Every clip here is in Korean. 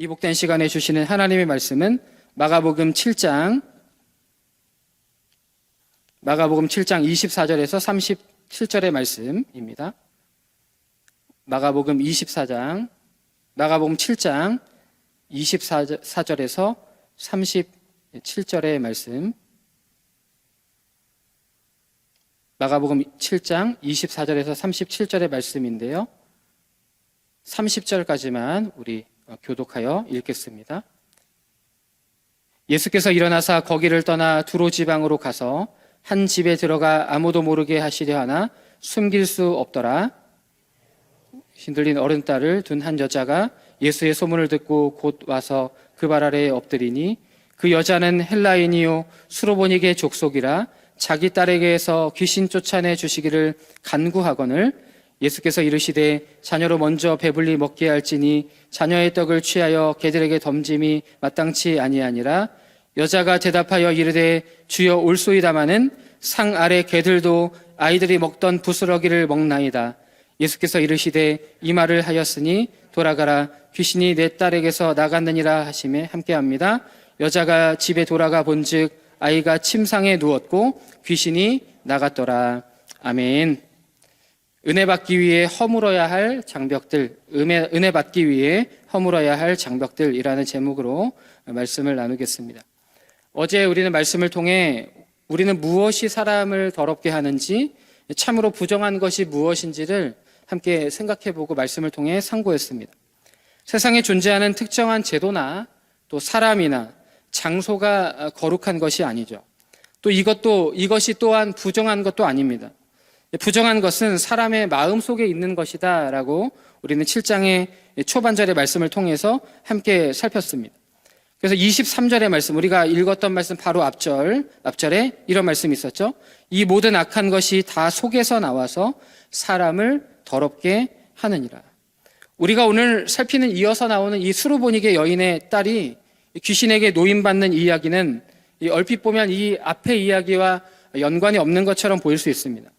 이 복된 시간에 주시는 하나님의 말씀은 마가복음 7장 24절에서 37절의 말씀입니다. 마가복음 7장 24절에서 37절의 말씀. 마가복음 7장 24절에서 37절의 말씀인데요. 30절까지만 우리 교독하여 읽겠습니다. 예수께서 일어나사 거기를 떠나 두로 지방으로 가서 한 집에 들어가 아무도 모르게 하시려 하나 숨길 수 없더라. 신들린 어른딸을 둔 한 여자가 예수의 소문을 듣고 곧 와서 그 발 아래에 엎드리니 그 여자는 헬라인이요 수로보니게 족속이라 자기 딸에게서 귀신 쫓아내 주시기를 간구하거늘 예수께서 이르시되 자녀로 먼저 배불리 먹게 할지니 자녀의 떡을 취하여 개들에게 덤짐이 마땅치 아니하니라. 여자가 대답하여 이르되 주여 올소이다마는 상 아래 개들도 아이들이 먹던 부스러기를 먹나이다. 예수께서 이르시되 이 말을 하였으니 돌아가라 귀신이 내 딸에게서 나갔느니라 하시매 함께합니다. 여자가 집에 돌아가 본즉 아이가 침상에 누웠고 귀신이 나갔더라. 아멘. 은혜 받기 위해 허물어야 할 장벽들, 은혜 받기 위해 허물어야 할 장벽들이라는 제목으로 말씀을 나누겠습니다. 어제 우리는 말씀을 통해 우리는 무엇이 사람을 더럽게 하는지, 참으로 부정한 것이 무엇인지를 함께 생각해보고 말씀을 통해 상고했습니다. 세상에 존재하는 특정한 제도나 또 사람이나 장소가 거룩한 것이 아니죠. 또 이것이 또한 부정한 것도 아닙니다. 부정한 것은 사람의 마음 속에 있는 것이다 라고 우리는 7장의 초반절의 말씀을 통해서 함께 살폈습니다. 그래서 23절의 말씀, 우리가 읽었던 말씀 바로 앞절에 이런 말씀이 있었죠. 이 모든 악한 것이 다 속에서 나와서 사람을 더럽게 하느니라. 우리가 오늘 살피는 이어서 나오는 이 수로보니게 여인의 딸이 귀신에게 노임받는 이야기는 얼핏 보면 이 앞의 이야기와 연관이 없는 것처럼 보일 수 있습니다.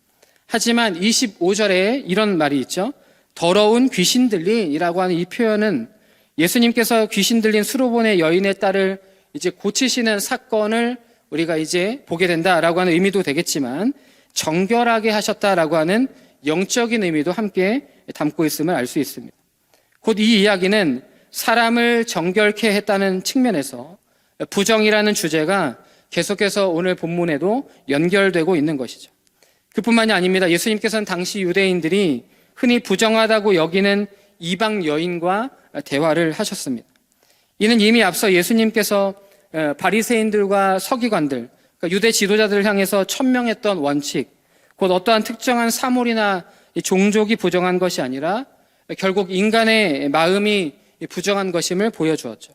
하지만 25절에 이런 말이 있죠. 더러운 귀신 들린이라고 하는 이 표현은 예수님께서 귀신 들린 수로보니 여인의 딸을 이제 고치시는 사건을 우리가 이제 보게 된다라고 하는 의미도 되겠지만 정결하게 하셨다라고 하는 영적인 의미도 함께 담고 있음을 알 수 있습니다. 곧 이 이야기는 사람을 정결케 했다는 측면에서 부정이라는 주제가 계속해서 오늘 본문에도 연결되고 있는 것이죠. 그뿐만이 아닙니다. 예수님께서는 당시 유대인들이 흔히 부정하다고 여기는 이방 여인과 대화를 하셨습니다. 이는 이미 앞서 예수님께서 바리새인들과 서기관들, 그러니까 유대 지도자들을 향해서 천명했던 원칙, 곧 어떠한 특정한 사물이나 종족이 부정한 것이 아니라 결국 인간의 마음이 부정한 것임을 보여주었죠.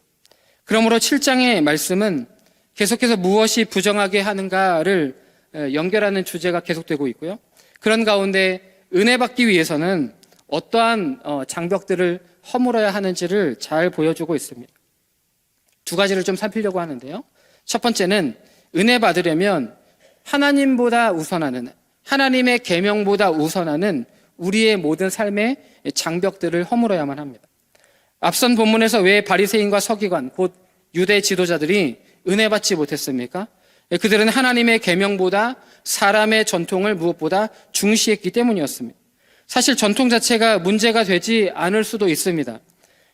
그러므로 7장의 말씀은 계속해서 무엇이 부정하게 하는가를 연결하는 주제가 계속되고 있고요. 그런 가운데 은혜 받기 위해서는 어떠한 장벽들을 허물어야 하는지를 잘 보여주고 있습니다. 두 가지를 좀 살피려고 하는데요. 첫 번째는 은혜 받으려면 하나님보다 우선하는, 하나님의 계명보다 우선하는 우리의 모든 삶의 장벽들을 허물어야만 합니다. 앞선 본문에서 왜 바리새인과 서기관, 곧 유대 지도자들이 은혜 받지 못했습니까? 그들은 하나님의 계명보다 사람의 전통을 무엇보다 중시했기 때문이었습니다. 사실 전통 자체가 문제가 되지 않을 수도 있습니다.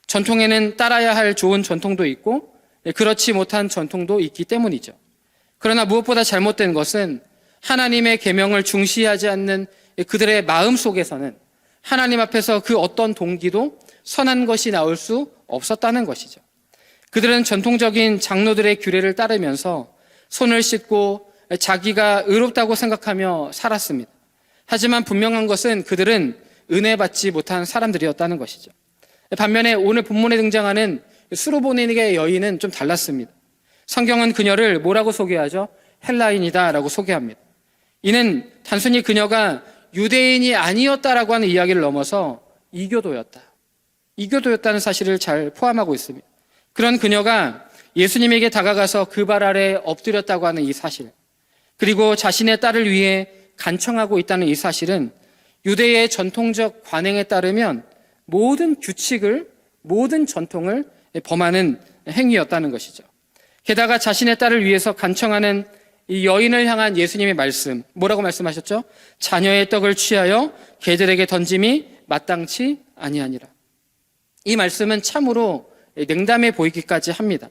전통에는 따라야 할 좋은 전통도 있고 그렇지 못한 전통도 있기 때문이죠. 그러나 무엇보다 잘못된 것은 하나님의 계명을 중시하지 않는 그들의 마음 속에서는 하나님 앞에서 그 어떤 동기도 선한 것이 나올 수 없었다는 것이죠. 그들은 전통적인 장로들의 규례를 따르면서 손을 씻고 자기가 의롭다고 생각하며 살았습니다. 하지만 분명한 것은 그들은 은혜 받지 못한 사람들이었다는 것이죠. 반면에 오늘 본문에 등장하는 수로보니게 여인은 좀 달랐습니다. 성경은 그녀를 뭐라고 소개하죠? 헬라인이다라고 소개합니다. 이는 단순히 그녀가 유대인이 아니었다라고 하는 이야기를 넘어서 이교도였다는 사실을 잘 포함하고 있습니다. 그런 그녀가 예수님에게 다가가서 그 발 아래 엎드렸다고 하는 이 사실, 그리고 자신의 딸을 위해 간청하고 있다는 이 사실은 유대의 전통적 관행에 따르면 모든 규칙을, 모든 전통을 범하는 행위였다는 것이죠. 게다가 자신의 딸을 위해서 간청하는 이 여인을 향한 예수님의 말씀, 뭐라고 말씀하셨죠? 자녀의 떡을 취하여 개들에게 던짐이 마땅치 아니하니라. 이 말씀은 참으로 냉담해 보이기까지 합니다.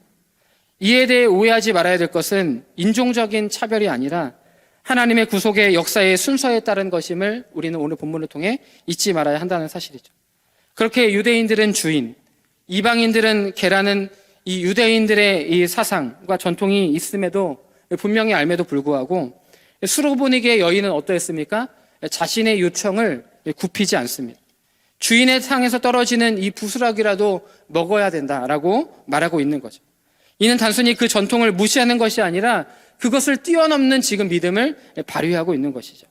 이에 대해 오해하지 말아야 될 것은 인종적인 차별이 아니라 하나님의 구속의 역사의 순서에 따른 것임을 우리는 오늘 본문을 통해 잊지 말아야 한다는 사실이죠. 그렇게 유대인들은 주인, 이방인들은 개라는 이 유대인들의 이 사상과 전통이 있음에도 분명히 알매도 불구하고 수로보니게의 여인은 어떠했습니까? 자신의 요청을 굽히지 않습니다. 주인의 상에서 떨어지는 이 부스러기라도 먹어야 된다라고 말하고 있는 거죠. 이는 단순히 그 전통을 무시하는 것이 아니라 그것을 뛰어넘는 지금 믿음을 발휘하고 있는 것이죠.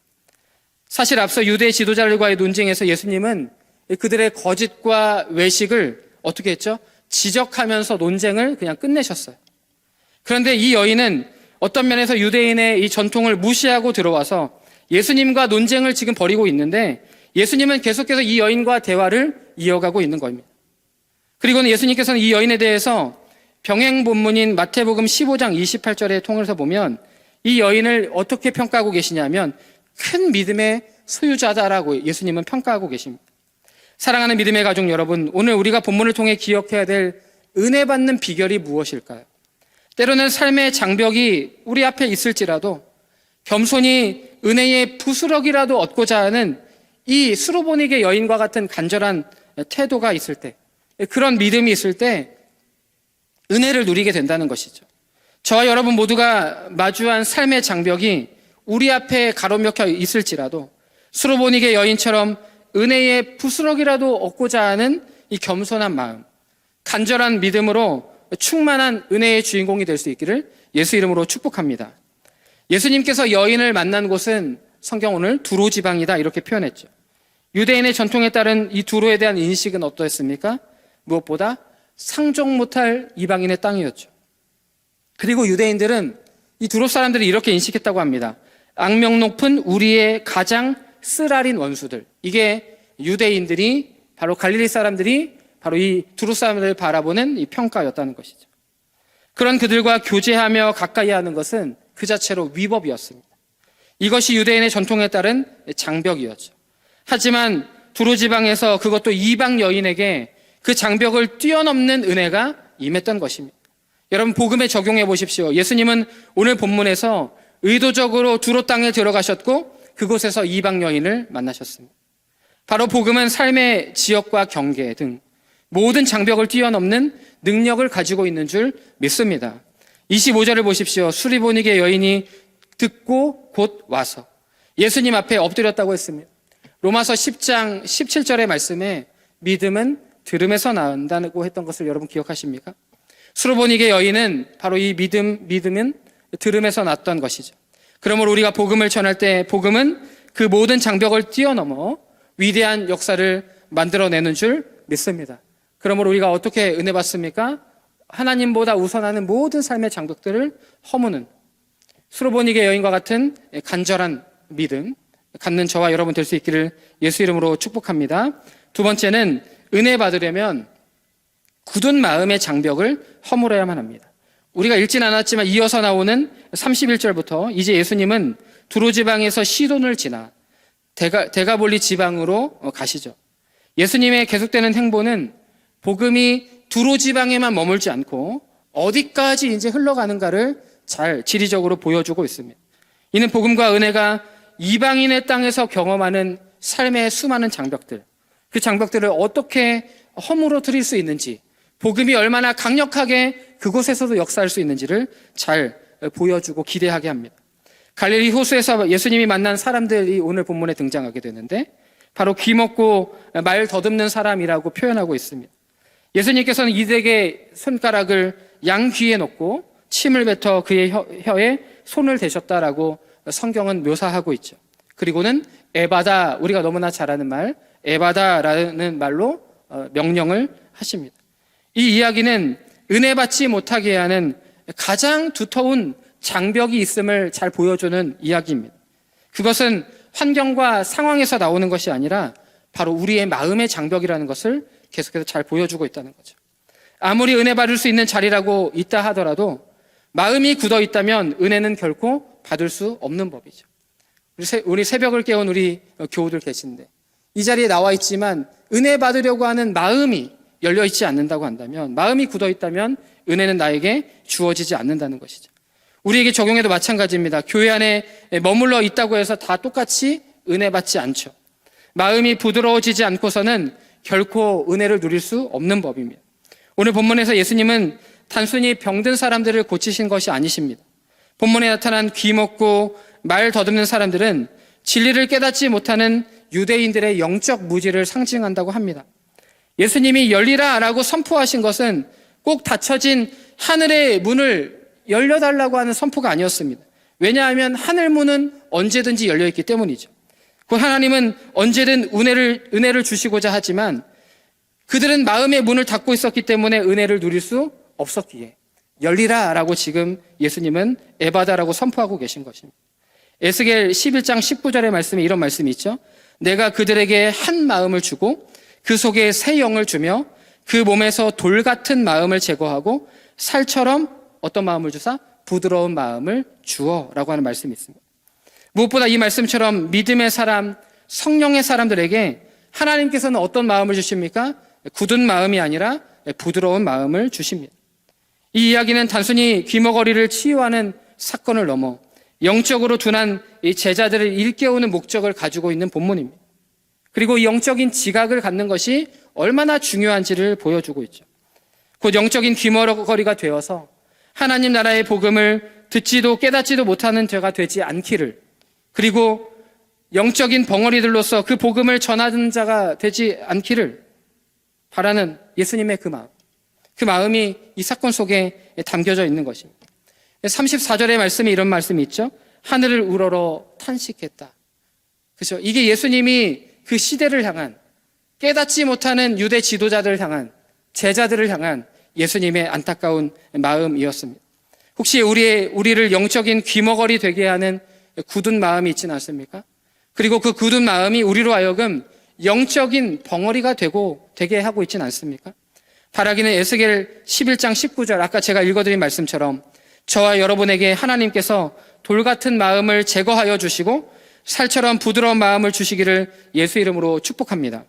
사실 앞서 유대 지도자들과의 논쟁에서 예수님은 그들의 거짓과 외식을 어떻게 했죠? 지적하면서 논쟁을 그냥 끝내셨어요. 그런데 이 여인은 어떤 면에서 유대인의 이 전통을 무시하고 들어와서 예수님과 논쟁을 지금 벌이고 있는데 예수님은 계속해서 이 여인과 대화를 이어가고 있는 겁니다. 그리고는 예수님께서는 이 여인에 대해서 병행 본문인 마태복음 15장 28절의 통해서 보면 이 여인을 어떻게 평가하고 계시냐면 큰 믿음의 소유자다라고 예수님은 평가하고 계십니다. 사랑하는 믿음의 가족 여러분, 오늘 우리가 본문을 통해 기억해야 될 은혜 받는 비결이 무엇일까요? 때로는 삶의 장벽이 우리 앞에 있을지라도 겸손히 은혜의 부스러기라도 얻고자 하는 이 수로보니게 여인과 같은 간절한 태도가 있을 때, 그런 믿음이 있을 때 은혜를 누리게 된다는 것이죠. 저와 여러분 모두가 마주한 삶의 장벽이 우리 앞에 가로막혀 있을지라도 수로보니게 여인처럼 은혜의 부스러기라도 얻고자 하는 이 겸손한 마음, 간절한 믿음으로 충만한 은혜의 주인공이 될 수 있기를 예수 이름으로 축복합니다. 예수님께서 여인을 만난 곳은 성경 오늘 두로 지방이다 이렇게 표현했죠. 유대인의 전통에 따른 이 두로에 대한 인식은 어떠했습니까? 무엇보다 상종 못할 이방인의 땅이었죠. 그리고 유대인들은 이 두로 사람들이 이렇게 인식했다고 합니다. 악명 높은 우리의 가장 쓰라린 원수들. 이게 유대인들이 바로 갈릴리 사람들이 바로 이 두로 사람들을 바라보는 이 평가였다는 것이죠. 그런 그들과 교제하며 가까이 하는 것은 그 자체로 위법이었습니다. 이것이 유대인의 전통에 따른 장벽이었죠. 하지만 두로 지방에서 그것도 이방 여인에게 그 장벽을 뛰어넘는 은혜가 임했던 것입니다. 여러분 복음에 적용해 보십시오. 예수님은 오늘 본문에서 의도적으로 두로 땅에 들어가셨고 그곳에서 이방 여인을 만나셨습니다. 바로 복음은 삶의 지역과 경계 등 모든 장벽을 뛰어넘는 능력을 가지고 있는 줄 믿습니다. 25절을 보십시오. 수리보니게 여인이 듣고 곧 와서 예수님 앞에 엎드렸다고 했습니다. 로마서 10장 17절의 말씀에 믿음은 들음에서 나온다고 했던 것을 여러분 기억하십니까? 수로보니게 여인은 바로 이 믿음은 들음에서 났던 것이죠. 그러므로 우리가 복음을 전할 때 복음은 그 모든 장벽을 뛰어넘어 위대한 역사를 만들어내는 줄 믿습니다. 그러므로 우리가 어떻게 은혜 받습니까? 하나님보다 우선하는 모든 삶의 장벽들을 허무는 수로보니게 여인과 같은 간절한 믿음 갖는 저와 여러분 될 수 있기를 예수 이름으로 축복합니다. 두 번째는 은혜 받으려면 굳은 마음의 장벽을 허물어야만 합니다. 우리가 읽진 않았지만 이어서 나오는 31절부터 이제 예수님은 두로 지방에서 시돈을 지나 데가볼리 지방으로 가시죠. 예수님의 계속되는 행보는 복음이 두로 지방에만 머물지 않고 어디까지 이제 흘러가는가를 잘 지리적으로 보여주고 있습니다. 이는 복음과 은혜가 이방인의 땅에서 경험하는 삶의 수많은 장벽들, 그 장벽들을 어떻게 허물어뜨릴 수 있는지, 복음이 얼마나 강력하게 그곳에서도 역사할 수 있는지를 잘 보여주고 기대하게 합니다. 갈릴리 호수에서 예수님이 만난 사람들이 오늘 본문에 등장하게 되는데 바로 귀먹고 말 더듬는 사람이라고 표현하고 있습니다. 예수님께서는 이들에게 손가락을 양 귀에 놓고 침을 뱉어 그의 혀에 손을 대셨다라고 성경은 묘사하고 있죠. 그리고는 에바다, 우리가 너무나 잘 아는 말 에바다라는 말로 명령을 하십니다. 이 이야기는 은혜 받지 못하게 하는 가장 두터운 장벽이 있음을 잘 보여주는 이야기입니다. 그것은 환경과 상황에서 나오는 것이 아니라 바로 우리의 마음의 장벽이라는 것을 계속해서 잘 보여주고 있다는 거죠. 아무리 은혜 받을 수 있는 자리라고 있다 하더라도 마음이 굳어 있다면 은혜는 결코 받을 수 없는 법이죠. 우리 새벽을 깨운 우리 교우들 계신데 이 자리에 나와 있지만 은혜 받으려고 하는 마음이 열려 있지 않는다고 한다면, 마음이 굳어 있다면 은혜는 나에게 주어지지 않는다는 것이죠. 우리에게 적용해도 마찬가지입니다. 교회 안에 머물러 있다고 해서 다 똑같이 은혜 받지 않죠. 마음이 부드러워지지 않고서는 결코 은혜를 누릴 수 없는 법입니다. 오늘 본문에서 예수님은 단순히 병든 사람들을 고치신 것이 아니십니다. 본문에 나타난 귀 먹고 말 더듬는 사람들은 진리를 깨닫지 못하는 유대인들의 영적 무지를 상징한다고 합니다. 예수님이 열리라 라고 선포하신 것은 꼭 닫혀진 하늘의 문을 열려달라고 하는 선포가 아니었습니다. 왜냐하면 하늘 문은 언제든지 열려있기 때문이죠. 곧 하나님은 언제든 은혜를 주시고자 하지만 그들은 마음의 문을 닫고 있었기 때문에 은혜를 누릴 수 없었기에 열리라 라고 지금 예수님은 에바다라고 선포하고 계신 것입니다. 에스겔 11장 19절의 말씀에 이런 말씀이 있죠. 내가 그들에게 한 마음을 주고 그 속에 새 영을 주며 그 몸에서 돌 같은 마음을 제거하고 살처럼 어떤 마음을 주사? 부드러운 마음을 주어 라고 하는 말씀이 있습니다. 무엇보다 이 말씀처럼 믿음의 사람, 성령의 사람들에게 하나님께서는 어떤 마음을 주십니까? 굳은 마음이 아니라 부드러운 마음을 주십니다. 이 이야기는 단순히 귀머거리를 치유하는 사건을 넘어 영적으로 둔한 이 제자들을 일깨우는 목적을 가지고 있는 본문입니다. 그리고 이 영적인 지각을 갖는 것이 얼마나 중요한지를 보여주고 있죠. 곧 영적인 귀머거리가 되어서 하나님 나라의 복음을 듣지도 깨닫지도 못하는 죄가 되지 않기를, 그리고 영적인 벙어리들로서 그 복음을 전하는 자가 되지 않기를 바라는 예수님의 그 마음이 이 사건 속에 담겨져 있는 것입니다. 34절의 말씀에 이런 말씀이 있죠. 하늘을 우러러 탄식했다. 그렇죠? 이게 예수님이 그 시대를 향한, 깨닫지 못하는 유대 지도자들을 향한, 제자들을 향한 예수님의 안타까운 마음이었습니다. 혹시 우리를 영적인 귀머거리 되게 하는 굳은 마음이 있지는 않습니까? 그리고 그 굳은 마음이 우리로 하여금 영적인 벙어리가 되게 하고 있지는 않습니까? 바라기는 에스겔 11장 19절, 아까 제가 읽어드린 말씀처럼 저와 여러분에게 하나님께서 돌 같은 마음을 제거하여 주시고 살처럼 부드러운 마음을 주시기를 예수 이름으로 축복합니다.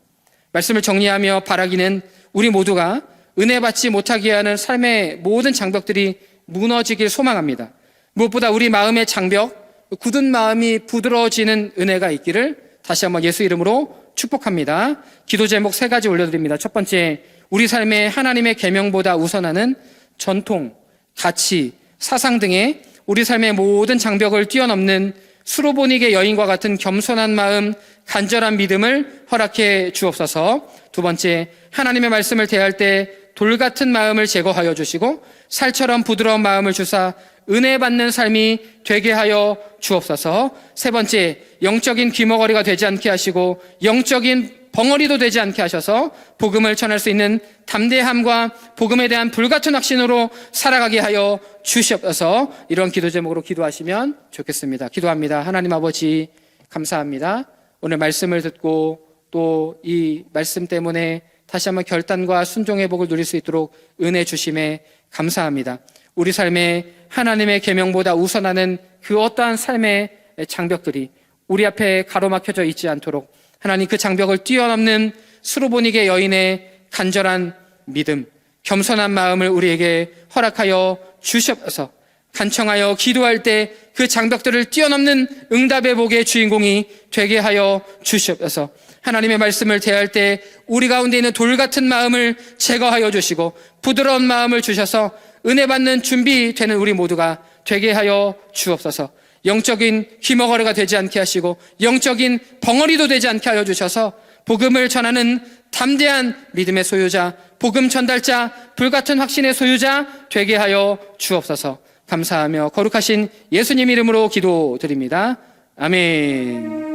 말씀을 정리하며 바라기는 우리 모두가 은혜 받지 못하게 하는 삶의 모든 장벽들이 무너지길 소망합니다. 무엇보다 우리 마음의 장벽, 굳은 마음이 부드러워지는 은혜가 있기를 다시 한번 예수 이름으로 축복합니다. 기도 제목 3가지 올려드립니다. 첫 번째, 우리 삶에 하나님의 계명보다 우선하는 전통, 가치, 사상 등의 우리 삶의 모든 장벽을 뛰어넘는 수로보닉의 여인과 같은 겸손한 마음, 간절한 믿음을 허락해 주옵소서. 두 번째, 하나님의 말씀을 대할 때 돌 같은 마음을 제거하여 주시고 살처럼 부드러운 마음을 주사 은혜 받는 삶이 되게 하여 주옵소서. 세 번째, 영적인 귀머거리가 되지 않게 하시고 영적인 벙어리도 되지 않게 하셔서 복음을 전할 수 있는 담대함과 복음에 대한 불같은 확신으로 살아가게 하여 주시옵소서. 이런 기도 제목으로 기도하시면 좋겠습니다. 기도합니다. 하나님 아버지, 감사합니다. 오늘 말씀을 듣고 또 이 말씀 때문에 다시 한번 결단과 순종의 복을 누릴 수 있도록 은혜 주심에 감사합니다. 우리 삶에 하나님의 계명보다 우선하는 그 어떠한 삶의 장벽들이 우리 앞에 가로막혀져 있지 않도록 하나님 그 장벽을 뛰어넘는 수로보닉의 여인의 간절한 믿음, 겸손한 마음을 우리에게 허락하여 주시옵소서. 간청하여 기도할 때 그 장벽들을 뛰어넘는 응답의 복의 주인공이 되게 하여 주시옵소서. 하나님의 말씀을 대할 때 우리 가운데 있는 돌 같은 마음을 제거하여 주시고 부드러운 마음을 주셔서 은혜 받는 준비되는 우리 모두가 되게 하여 주옵소서. 영적인 귀머거리가 되지 않게 하시고 영적인 벙어리도 되지 않게 하여 주셔서 복음을 전하는 담대한 믿음의 소유자, 복음 전달자, 불같은 확신의 소유자 되게 하여 주옵소서. 감사하며 거룩하신 예수님 이름으로 기도드립니다. 아멘.